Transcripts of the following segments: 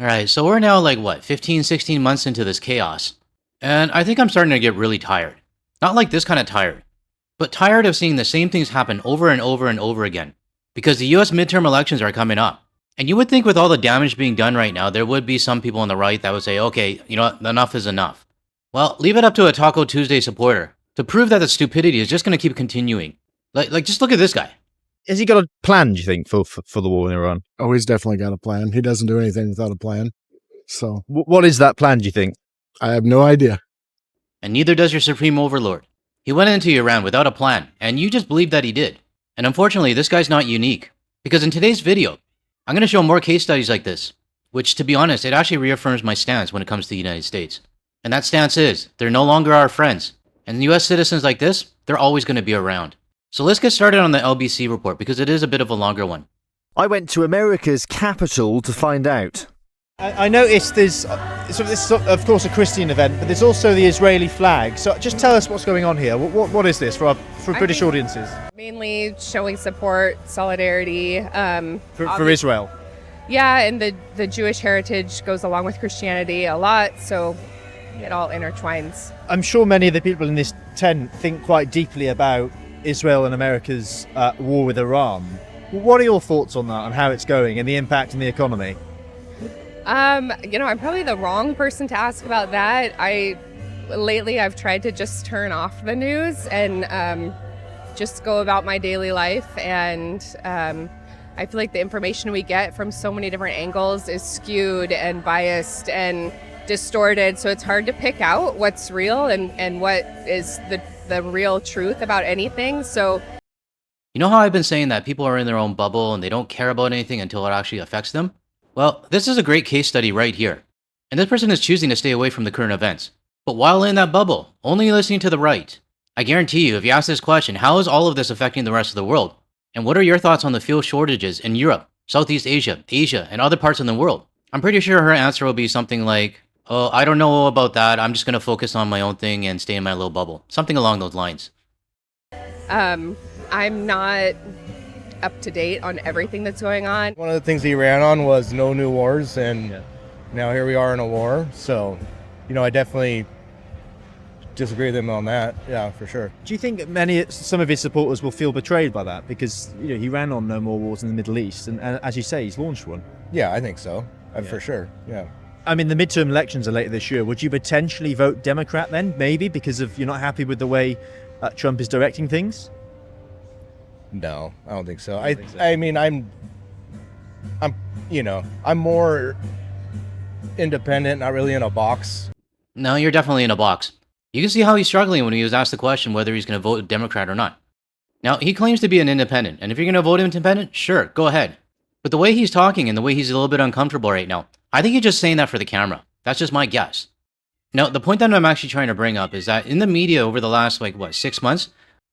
Alright, so we're now like what, 15, 16 months into this chaos. And I think I'm starting to get really tired. Not like this kind of tired, but tired of seeing the same things happen over and over and over again. Because the US midterm elections are coming up. And you would think with all the damage being done right now, there would be some people on the right that would say, okay, you know what, enough is enough. Well, leave it up to a Taco Tuesday supporter to prove that the stupidity is just going to keep continuing. Like, just look at this guy. Has he got a plan, do you think, for the war in Iran? Oh, he's definitely got a plan. He doesn't do anything without a plan. So What is that plan, do you think? I have no idea. And neither does your supreme overlord. He went into Iran without a plan, and you just believe that he did. And unfortunately, this guy's not unique. Because in today's video, I'm going to show more case studies like this, which, to be honest, it actually reaffirms my stance when it comes to the United States. And that stance is, they're no longer our friends. And US citizens like this, they're always going to be around. So let's get started on the LBC report, because it is a bit of a longer one. I went to America's capital to find out. I noticed there's, this is of course a Christian event, but there's also the Israeli flag. So just tell us what's going on here. What is this for British audiences? Mainly showing support, solidarity. For Israel? Yeah, and the Jewish heritage goes along with Christianity a lot, so it all intertwines. I'm sure many of the people in this tent think quite deeply about Israel and America's war with Iran. What are your thoughts on that, on how it's going and the impact on the economy? I'm probably the wrong person to ask about that. Lately I've tried to just turn off the news and just go about my daily life, and I feel like the information we get from so many different angles is skewed and biased and distorted, so it's hard to pick out what's real and what is the real truth about anything. So You know how I've been saying that people are in their own bubble and they don't care about anything until it actually affects them? Well, this is a great case study right here. And this person is choosing to stay away from the current events. But while in that bubble, only listening to the right. I guarantee you, if you ask this question, how is all of this affecting the rest of the world? And what are your thoughts on the fuel shortages in Europe, Southeast Asia, and other parts of the world? I'm pretty sure her answer will be something like, oh, I don't know about that. I'm just going to focus on my own thing and stay in my little bubble. Something along those lines. I'm not up to date on everything that's going on. One of the things he ran on was no new wars, and now here we are in a war. So, I definitely disagree with him on that. Yeah, for sure. Do you think some of his supporters will feel betrayed by that? Because he ran on no more wars in the Middle East, and as you say, he's launched one. Yeah, I think so. For sure. Yeah. I mean, the midterm elections are later this year. Would you potentially vote Democrat then, maybe, because you're not happy with the way Trump is directing things? No, I don't think so. I mean, I'm more independent, not really in a box. No, you're definitely in a box. You can see how he's struggling when he was asked the question whether he's going to vote Democrat or not. Now, he claims to be an independent, and if you're going to vote independent, sure, go ahead. But the way he's talking and the way he's a little bit uncomfortable right now, I think he's just saying that for the camera. That's just my guess. Now, the point that I'm actually trying to bring up is that in the media over the last, 6 months,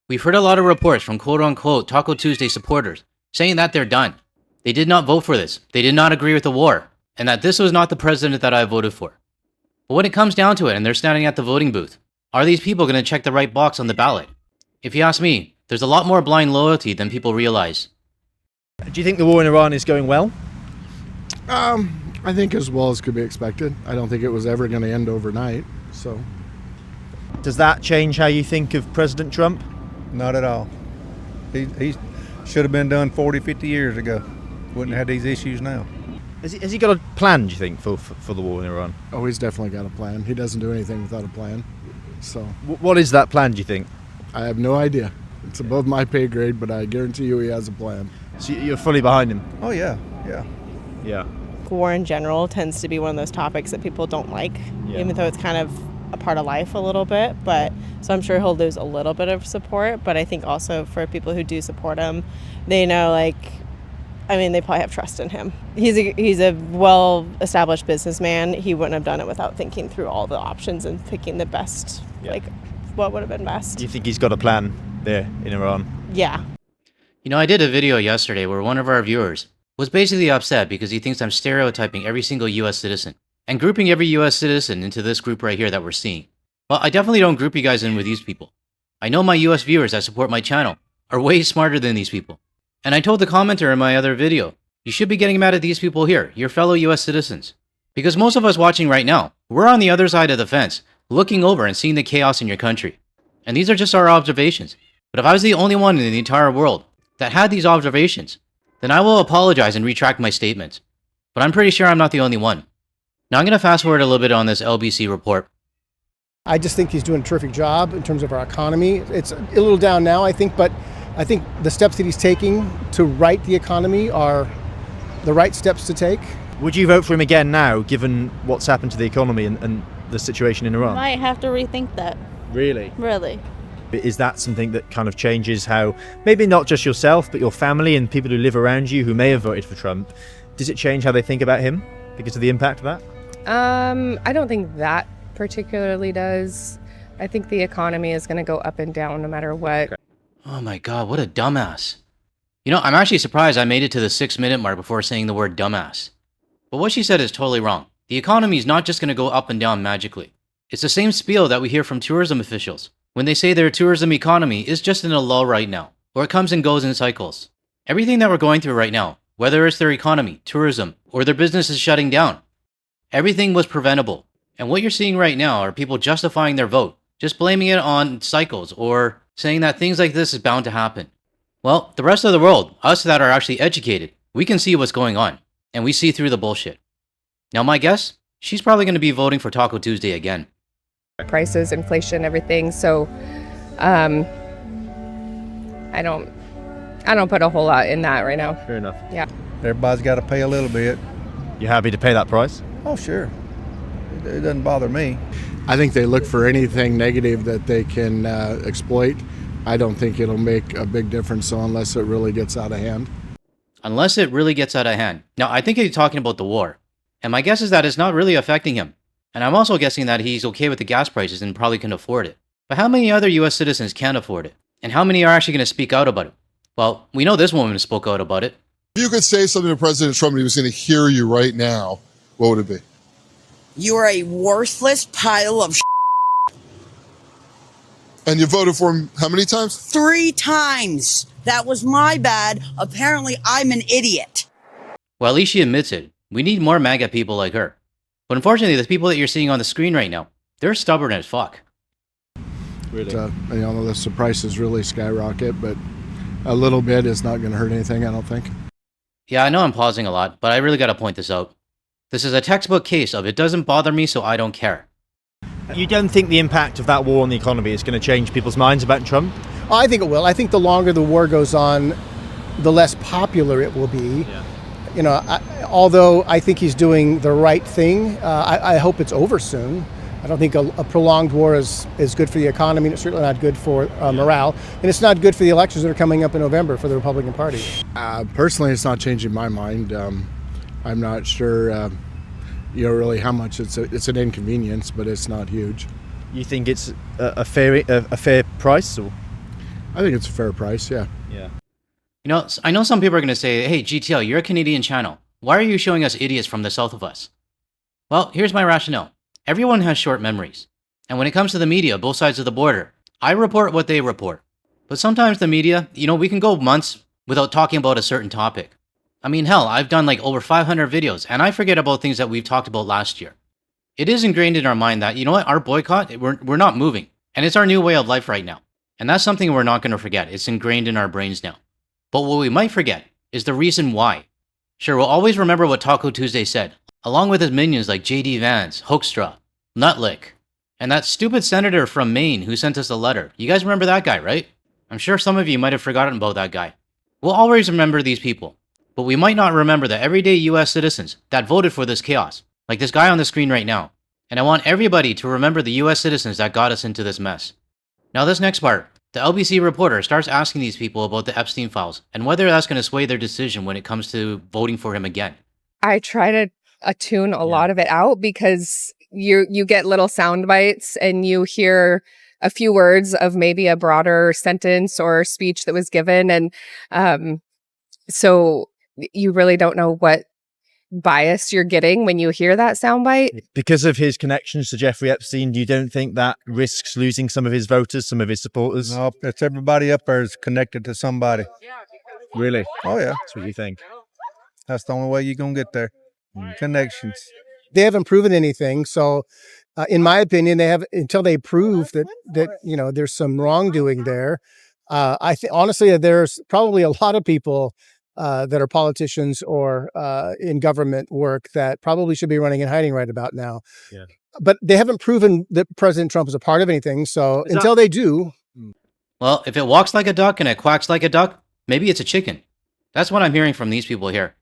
we've heard a lot of reports from quote-unquote Taco Tuesday supporters saying that they're done. They did not vote for this. They did not agree with the war. And that this was not the president that I voted for. But when it comes down to it and they're standing at the voting booth, are these people going to check the right box on the ballot? If you ask me, there's a lot more blind loyalty than people realize. Do you think the war in Iran is going well? I think as well as could be expected. I don't think it was ever going to end overnight. So, Does that change how you think of President Trump? Not at all. He should have been done 40, 50 years ago. Wouldn't have had these issues now. Has he got a plan, do you think, for the war in Iran? oh, he's definitely got a plan. He doesn't do anything without a plan. So What is that plan, do you think? I have no idea. It's above my pay grade, but I guarantee you he has a plan. So you're fully behind him? Oh, yeah. Yeah. War in general tends to be one of those topics that people don't like, even though it's kind of a part of life a little bit. But so I'm sure he'll lose a little bit of support. But I think also for people who do support him, they know, they probably have trust in him. He's a well-established businessman. He wouldn't have done it without thinking through all the options and picking the best, what would have been best. Do you think he's got a plan there in Iran? Yeah. I did a video yesterday where one of our viewers was basically upset because he thinks I'm stereotyping every single US citizen and grouping every US citizen into this group right here that we're seeing. Well, I definitely don't group you guys in with these people. I know my US viewers that support my channel are way smarter than these people. And I told the commenter in my other video, you should be getting mad at these people here, your fellow US citizens. Because most of us watching right now, we're on the other side of the fence, looking over and seeing the chaos in your country. And these are just our observations. But if I was the only one in the entire world that had these observations, then I will apologize and retract my statements. But I'm pretty sure I'm not the only one. Now I'm going to fast forward a little bit on this LBC report. I just think he's doing a terrific job in terms of our economy. It's a little down now, I think, but I think the steps that he's taking to right the economy are the right steps to take. Would you vote for him again now, given what's happened to the economy and the situation in Iran? Might have to rethink that. Really? Really. Is that something that kind of changes how, maybe not just yourself, but your family and people who live around you who may have voted for Trump, does it change how they think about him because of the impact of that? I don't think that particularly does. I think the economy is going to go up and down no matter what. Oh my god, what a dumbass. You know, I'm actually surprised I made it to the 6-minute mark before saying the word dumbass. But what she said is totally wrong. The economy is not just going to go up and down magically. It's the same spiel that we hear from tourism officials when they say their tourism economy is just in a lull right now, or it comes and goes in cycles. Everything that we're going through right now, whether it's their economy, tourism, or their business is shutting down, everything was preventable. And what you're seeing right now are people justifying their vote, just blaming it on cycles or saying that things like this is bound to happen. Well, the rest of the world, us that are actually educated, we can see what's going on, and we see through the bullshit. Now my guess, she's probably going to be voting for Taco Tuesday again. Prices, inflation, everything. So I don't put a whole lot in that right now. Fair enough. Yeah. Everybody's got to pay a little bit. You happy to pay that price? Oh, sure. It doesn't bother me. I think they look for anything negative that they can exploit. I don't think it'll make a big difference unless it really gets out of hand. Unless it really gets out of hand. Now, I think he's talking about the war. And my guess is that it's not really affecting him. And I'm also guessing that he's okay with the gas prices and probably can afford it. But how many other US citizens can afford it? And how many are actually going to speak out about it? Well, we know this woman spoke out about it. If you could say something to President Trump and he was going to hear you right now, what would it be? You're a worthless pile of And you voted for him how many times? 3 times. That was my bad. Apparently, I'm an idiot. Well, at least she admits it. We need more MAGA people like her. But unfortunately, the people that you're seeing on the screen right now, they're stubborn as fuck. Really? Unless the prices really skyrocket, but a little bit is not going to hurt anything, I don't think. Yeah, I know I'm pausing a lot, but I really got to point this out. This is a textbook case of it doesn't bother me, so I don't care. You don't think the impact of that war on the economy is going to change people's minds about Trump? I think it will. I think the longer the war goes on, the less popular it will be. Yeah. You know, although I think he's doing the right thing, I hope it's over soon. I don't think a prolonged war is good for the economy, and it's certainly not good for morale, and it's not good for the elections that are coming up in November for the Republican Party. Personally, it's not changing my mind. I'm not sure, really how much it's an inconvenience, but it's not huge. You think it's a fair price? Or? I think it's a fair price, yeah. Yeah. You know, I know some people are going to say, hey, GTL, you're a Canadian channel. Why are you showing us idiots from the south of us? Well, here's my rationale. Everyone has short memories. And when it comes to the media, both sides of the border, I report what they report. But sometimes the media, we can go months without talking about a certain topic. I mean, hell, I've done like over 500 videos, and I forget about things that we've talked about last year. It is ingrained in our mind that, our boycott, we're not moving. And it's our new way of life right now. And that's something we're not going to forget. It's ingrained in our brains now. But what we might forget is the reason why. Sure, we'll always remember what Taco Tuesday said, along with his minions like J.D. Vance, Hoekstra, Nutlick, and that stupid senator from Maine who sent us a letter. You guys remember that guy, right? I'm sure some of you might have forgotten about that guy. We'll always remember these people, but we might not remember the everyday US citizens that voted for this chaos, like this guy on the screen right now. And I want everybody to remember the US citizens that got us into this mess. Now this next part, the LBC reporter starts asking these people about the Epstein files and whether that's going to sway their decision when it comes to voting for him again. I try to attune a lot of it out because you get little sound bites and you hear a few words of maybe a broader sentence or speech that was given. And so you really don't know what bias you're getting when you hear that soundbite. Because of his connections to Jeffrey Epstein, you don't think that risks losing some of his voters, some of his supporters? No, it's everybody up there is connected to somebody. Really? Oh, yeah. That's what you think. That's the only way you're going to get there. Connections. they haven't proven anything. So, in my opinion, they have until they prove that there's some wrongdoing there. I think honestly, there's probably a lot of people that are politicians or in government work that probably should be running and hiding right about now. Yeah. But they haven't proven that President Trump is a part of anything. So until they do, Well, if it walks like a duck and it quacks like a duck, maybe it's a chicken. That's what I'm hearing from these people here.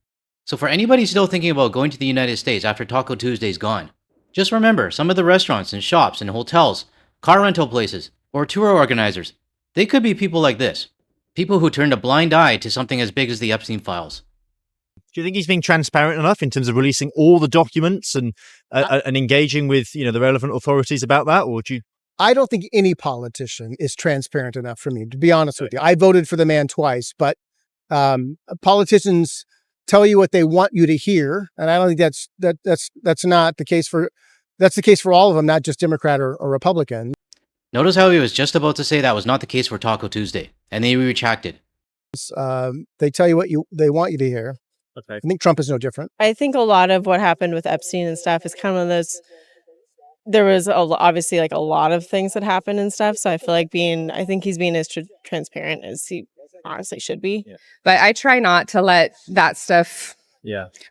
So for anybody still thinking about going to the United States after Taco Tuesday's gone, just remember some of the restaurants and shops and hotels, car rental places, or tour organizers, they could be people like this. People who turned a blind eye to something as big as the Epstein files. do you think he's being transparent enough in terms of releasing all the documents and engaging with the relevant authorities about that, or do you? I don't think any politician is transparent enough for me, to be honest with you. I voted for the man twice, but politicians tell you what they want you to hear, and I don't think that's not the case for that's the case for all of them, not just Democrat or Republican. Notice how he was just about to say that was not the case for Taco Tuesday, and then he retracted. They tell you what they want you to hear. Okay. I think Trump is no different. I think a lot of what happened with Epstein and stuff is kind of one of those. There was obviously like a lot of things that happened and stuff. So I feel like I think he's being as transparent as he honestly should be. Yeah. But I try not to let that stuff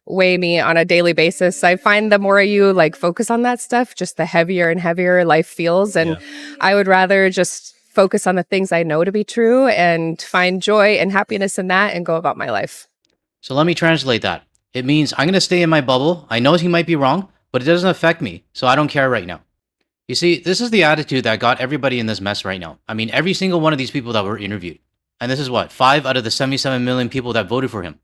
weigh me on a daily basis. I find the more you focus on that stuff, just the heavier and heavier life feels. And I would rather just focus on the things I know to be true and find joy and happiness in that and go about my life. So let me translate that. It means I'm going to stay in my bubble. I know he might be wrong, but it doesn't affect me, so I don't care right now. You see, this is the attitude that got everybody in this mess right now. I mean, every single one of these people that were interviewed. And this is 5 out of the 77 million people that voted for him.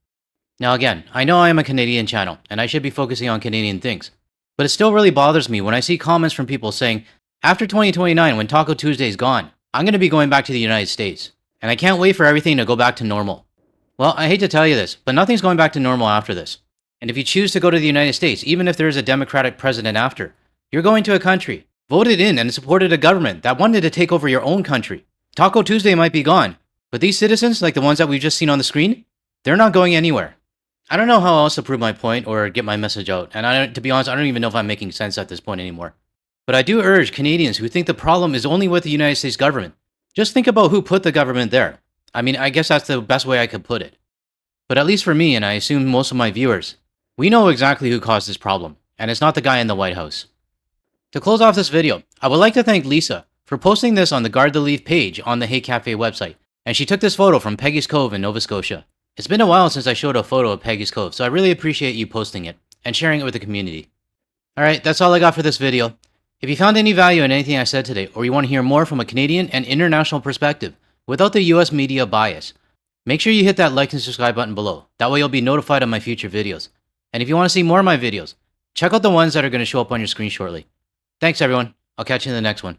Now again, I know I am a Canadian channel, and I should be focusing on Canadian things. But it still really bothers me when I see comments from people saying, after 2029, when Taco Tuesday is gone, I'm going to be going back to the United States. And I can't wait for everything to go back to normal. Well, I hate to tell you this, but nothing's going back to normal after this. And if you choose to go to the United States, even if there is a Democratic president after, you're going to a country, voted in and supported a government that wanted to take over your own country. Taco Tuesday might be gone, but these citizens, like the ones that we've just seen on the screen, they're not going anywhere. I don't know how else to prove my point or get my message out, and to be honest, I don't even know if I'm making sense at this point anymore. But I do urge Canadians who think the problem is only with the United States government, just think about who put the government there. I mean, I guess that's the best way I could put it. But at least for me, and I assume most of my viewers, we know exactly who caused this problem, and it's not the guy in the White House. To close off this video, I would like to thank Lisa for posting this on the Guard the Leaf page on the Hate Cafe website, and she took this photo from Peggy's Cove in Nova Scotia. It's been a while since I showed a photo of Peggy's Cove, so I really appreciate you posting it and sharing it with the community. Alright, that's all I got for this video. If you found any value in anything I said today, or you want to hear more from a Canadian and international perspective without the US media bias, make sure you hit that like and subscribe button below. That way you'll be notified of my future videos. And if you want to see more of my videos, check out the ones that are going to show up on your screen shortly. Thanks everyone. I'll catch you in the next one.